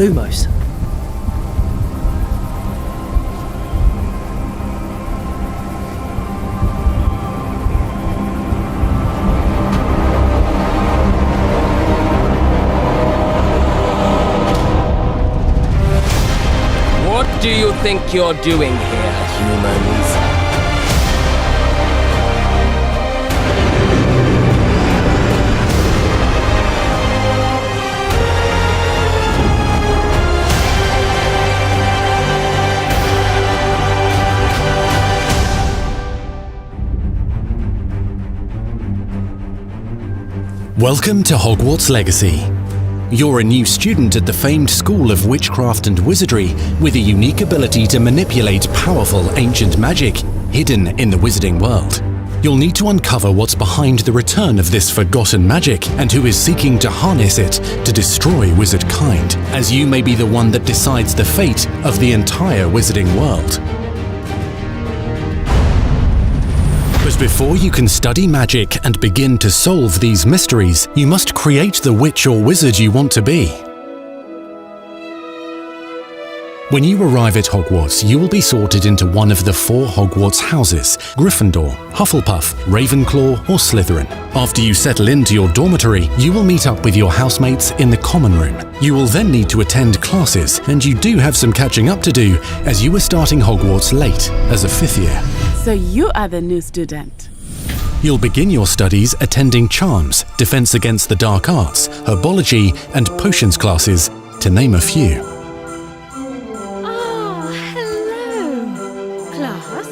Lumos. What do you think you're doing here, humans? Welcome to Hogwarts Legacy. You're a new student at the famed School of Witchcraft and Wizardry with a unique ability to manipulate powerful ancient magic hidden in the wizarding world. You'll need to uncover what's behind the return of this forgotten magic and who is seeking to harness it to destroy wizard kind, as you may be the one that decides the fate of the entire wizarding world. But before you can study magic and begin to solve these mysteries, you must create the witch or wizard you want to be. When you arrive at Hogwarts, you will be sorted into one of the 4 Hogwarts houses: Gryffindor, Hufflepuff, Ravenclaw, or Slytherin. After you settle into your dormitory, you will meet up with your housemates in the common room. You will then need to attend classes, and you do have some catching up to do as you are starting Hogwarts late as a 5th year. So you are the new student. You'll begin your studies attending Charms, Defense Against the Dark Arts, Herbology, and Potions classes, to name a few. Oh, hello, class.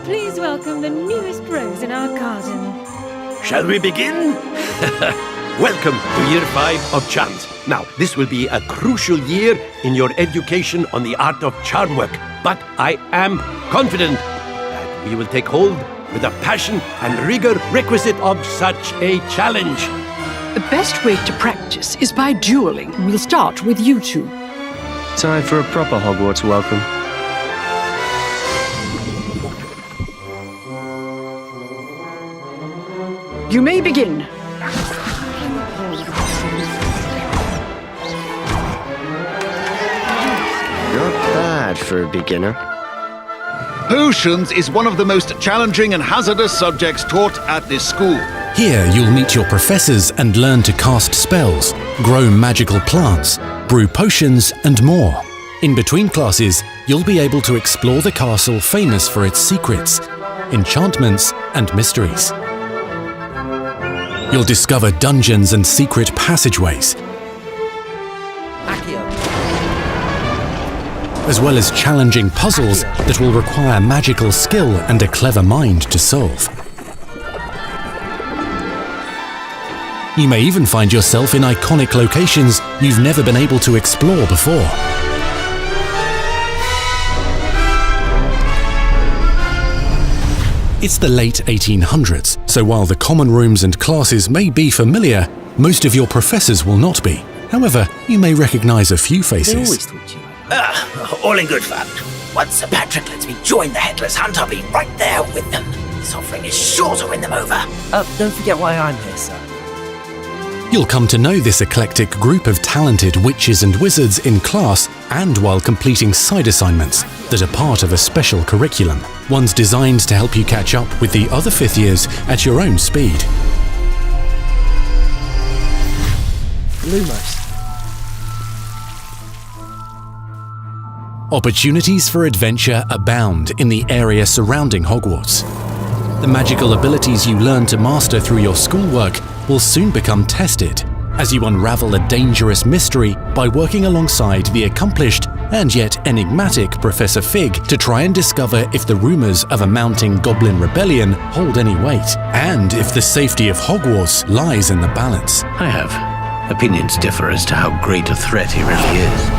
Please welcome the newest rose in our garden. Shall we begin? Welcome to Year 5 of Charms. Now, this will be a crucial year in your education on the art of charm work, but I am confident that we will take hold with the passion and rigor requisite of such a challenge. The best way to practice is by dueling. We'll start with you two. Time for a proper Hogwarts welcome. You may begin. Not bad for a beginner. Potions is one of the most challenging and hazardous subjects taught at this school. Here you'll meet your professors and learn to cast spells, grow magical plants, brew potions, and more. In between classes, you'll be able to explore the castle famous for its secrets, enchantments, and mysteries. You'll discover dungeons and secret passageways, as well as challenging puzzles that will require magical skill and a clever mind to solve. You may even find yourself in iconic locations you've never been able to explore before. It's the late 1800s, so while the common rooms and classes may be familiar, most of your professors will not be. However, you may recognize a few faces. All in good fun. Once Sir Patrick lets me join the Headless Hunt, I'll be right there with them. This offering is sure to win them over. Don't forget why I'm here, sir. You'll come to know this eclectic group of talented witches and wizards in class and while completing side assignments that are part of a special curriculum, ones designed to help you catch up with the other 5th years at your own speed. Lumos. Opportunities for adventure abound in the area surrounding Hogwarts. The magical abilities you learn to master through your schoolwork will soon become tested as you unravel a dangerous mystery by working alongside the accomplished and yet enigmatic Professor Fig to try and discover if the rumors of a mounting goblin rebellion hold any weight, and if the safety of Hogwarts lies in the balance. I have opinions differ as to how great a threat he really is.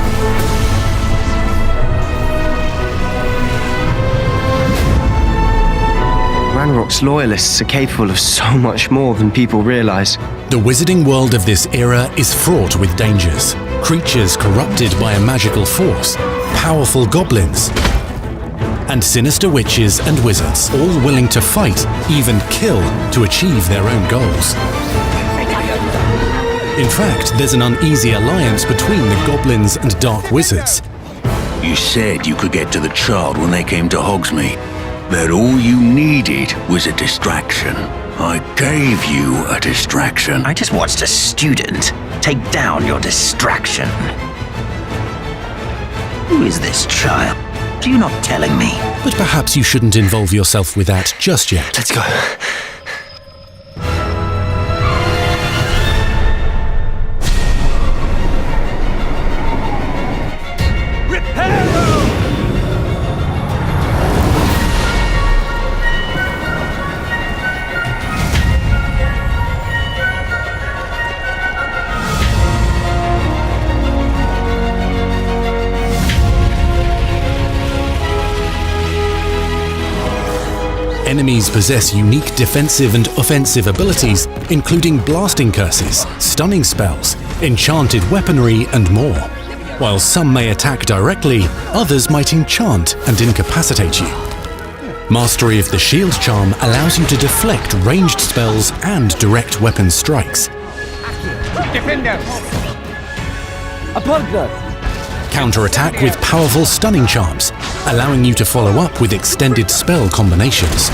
Ranrock's loyalists are capable of so much more than people realize. The wizarding world of this era is fraught with dangers. Creatures corrupted by a magical force, powerful goblins, and sinister witches and wizards, all willing to fight, even kill, to achieve their own goals. In fact, there's an uneasy alliance between the goblins and dark wizards. You said you could get to the child when they came to Hogsmeade. That all you needed was a distraction. I gave you a distraction. I just watched a student take down your distraction. Who is this child? Are you not telling me? But perhaps you shouldn't involve yourself with that just yet. Let's go. Enemies possess unique defensive and offensive abilities, including blasting curses, stunning spells, enchanted weaponry, and more. While some may attack directly, others might enchant and incapacitate you. Mastery of the shield charm allows you to deflect ranged spells and direct weapon strikes. Defender! A partner! Counterattack with powerful stunning charms, allowing you to follow up with extended spell combinations.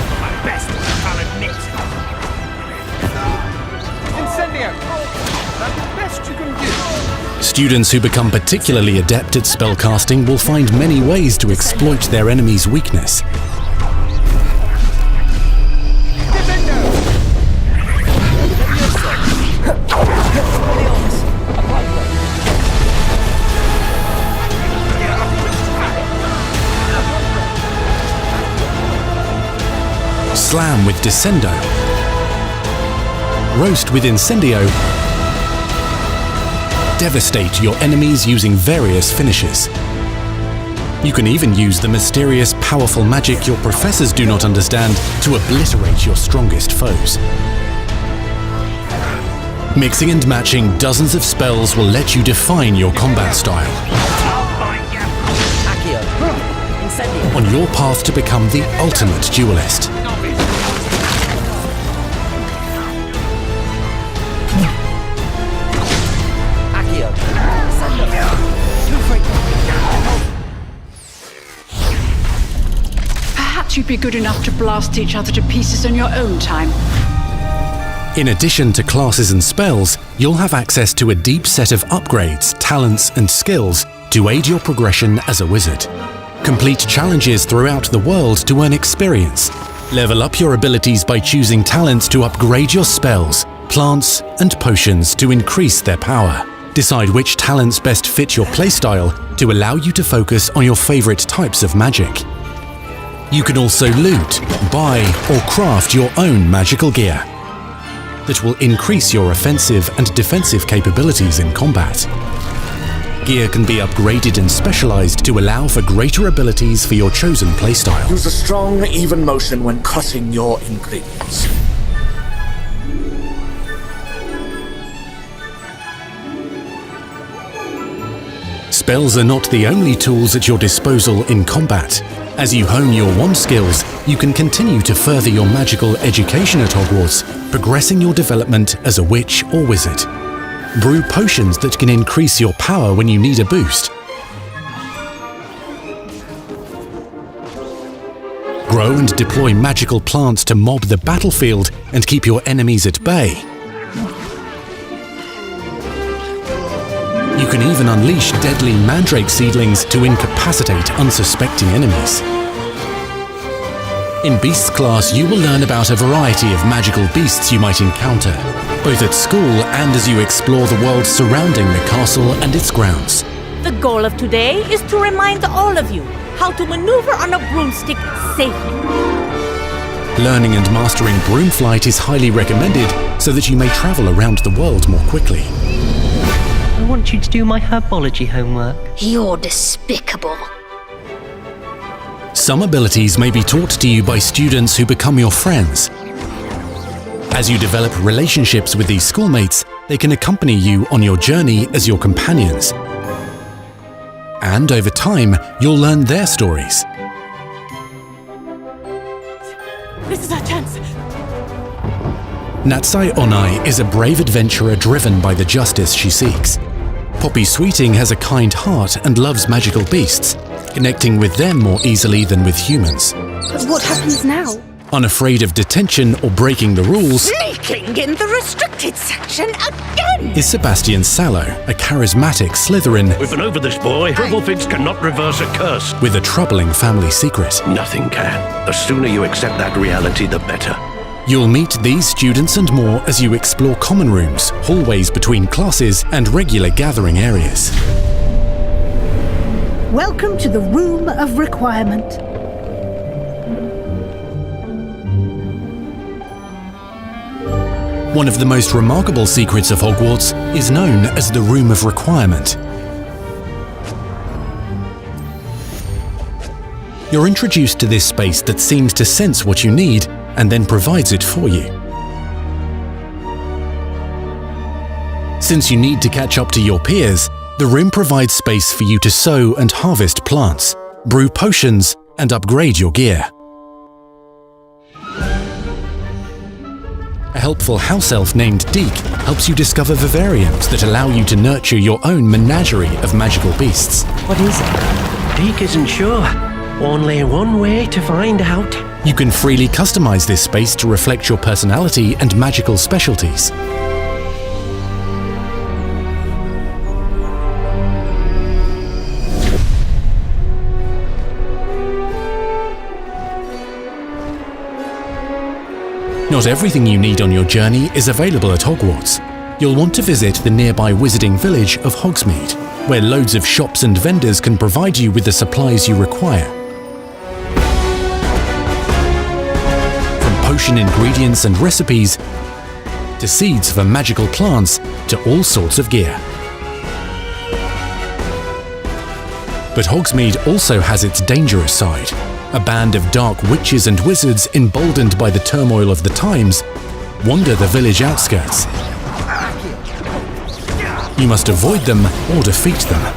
Students who become particularly adept at spellcasting will find many ways to exploit their enemy's weakness. Slam with Descendo, Roast with Incendio, devastate your enemies using various finishes. You can even use the mysterious, powerful magic your professors do not understand to obliterate your strongest foes. Mixing and matching dozens of spells will let you define your combat style. On your path to become the ultimate duelist. Perhaps you'd be good enough to blast each other to pieces in your own time. In addition to classes and spells, you'll have access to a deep set of upgrades, talents, and skills to aid your progression as a wizard. Complete challenges throughout the world to earn experience. Level up your abilities by choosing talents to upgrade your spells, plants, and potions to increase their power. Decide which talents best fit your playstyle to allow you to focus on your favorite types of magic. You can also loot, buy, or craft your own magical gear that will increase your offensive and defensive capabilities in combat. Gear can be upgraded and specialized to allow for greater abilities for your chosen playstyle. Use a strong, even motion when cutting your ingredients. Spells are not the only tools at your disposal in combat. As you hone your wand skills, you can continue to further your magical education at Hogwarts, progressing your development as a witch or wizard. Brew potions that can increase your power when you need a boost. Grow and deploy magical plants to mob the battlefield and keep your enemies at bay. You can even unleash deadly mandrake seedlings to incapacitate unsuspecting enemies. In Beasts class, you will learn about a variety of magical beasts you might encounter, both at school and as you explore the world surrounding the castle and its grounds. The goal of today is to remind all of you how to maneuver on a broomstick safely. Learning and mastering broom flight is highly recommended so that you may travel around the world more quickly. I want you to do my herbology homework. You're despicable. Some abilities may be taught to you by students who become your friends. As you develop relationships with these schoolmates, they can accompany you on your journey as your companions. And over time, you'll learn their stories. This is our chance. Natsai Onai is a brave adventurer driven by the justice she seeks. Poppy Sweeting has a kind heart and loves magical beasts, connecting with them more easily than with humans. But what happens now? Unafraid of detention or breaking the rules, Sneaking in the restricted section again! is Sebastian Sallow, a charismatic Slytherin We've been over this, boy. Purple figs cannot reverse a curse. with a troubling family secret. Nothing can. The sooner you accept that reality, the better. You'll meet these students and more as you explore common rooms, hallways between classes, and regular gathering areas. Welcome to the Room of Requirement. One of the most remarkable secrets of Hogwarts is known as the Room of Requirement. You're introduced to this space that seems to sense what you need and then provides it for you. Since you need to catch up to your peers, the room provides space for you to sow and harvest plants, brew potions, and upgrade your gear. A helpful house elf named Deke helps you discover vivariums that allow you to nurture your own menagerie of magical beasts. What is it? Deke isn't sure. Only one way to find out. You can freely customize this space to reflect your personality and magical specialties. Not everything you need on your journey is available at Hogwarts. You'll want to visit the nearby wizarding village of Hogsmeade, where loads of shops and vendors can provide you with the supplies you require. From potion ingredients and recipes, to seeds for magical plants, to all sorts of gear. But Hogsmeade also has its dangerous side. A band of dark witches and wizards, emboldened by the turmoil of the times, wander the village outskirts. You must avoid them or defeat them.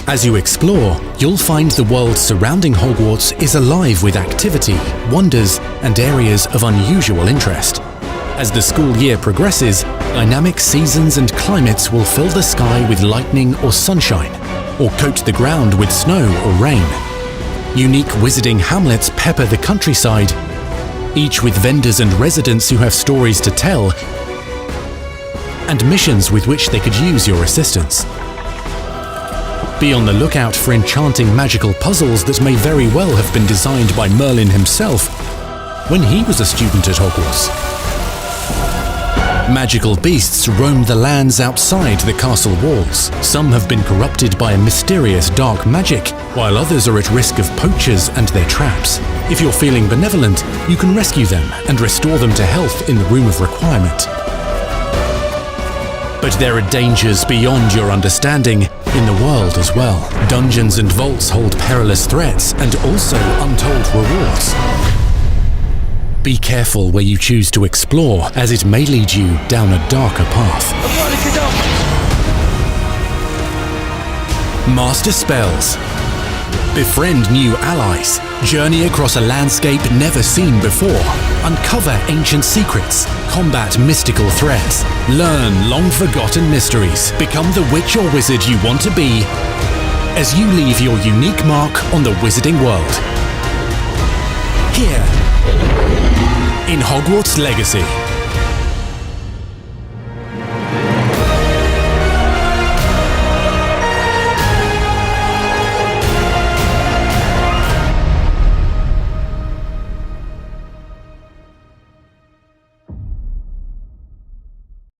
As you explore, you'll find the world surrounding Hogwarts is alive with activity, wonders, and areas of unusual interest. As the school year progresses, dynamic seasons and climates will fill the sky with lightning or sunshine, or coat the ground with snow or rain. Unique wizarding hamlets pepper the countryside, each with vendors and residents who have stories to tell and missions with which they could use your assistance. Be on the lookout for enchanting magical puzzles that may very well have been designed by Merlin himself when he was a student at Hogwarts. Magical beasts roam the lands outside the castle walls. Some have been corrupted by a mysterious dark magic, while others are at risk of poachers and their traps. If you're feeling benevolent, you can rescue them and restore them to health in the Room of Requirement. But there are dangers beyond your understanding in the world as well. Dungeons and vaults hold perilous threats and also untold rewards. Be careful where you choose to explore, as it may lead you down a darker path. Master spells. Befriend new allies. Journey across a landscape never seen before. Uncover ancient secrets. Combat mystical threats. Learn long-forgotten mysteries. Become the witch or wizard you want to be as you leave your unique mark on the wizarding world. Here in Hogwarts Legacy.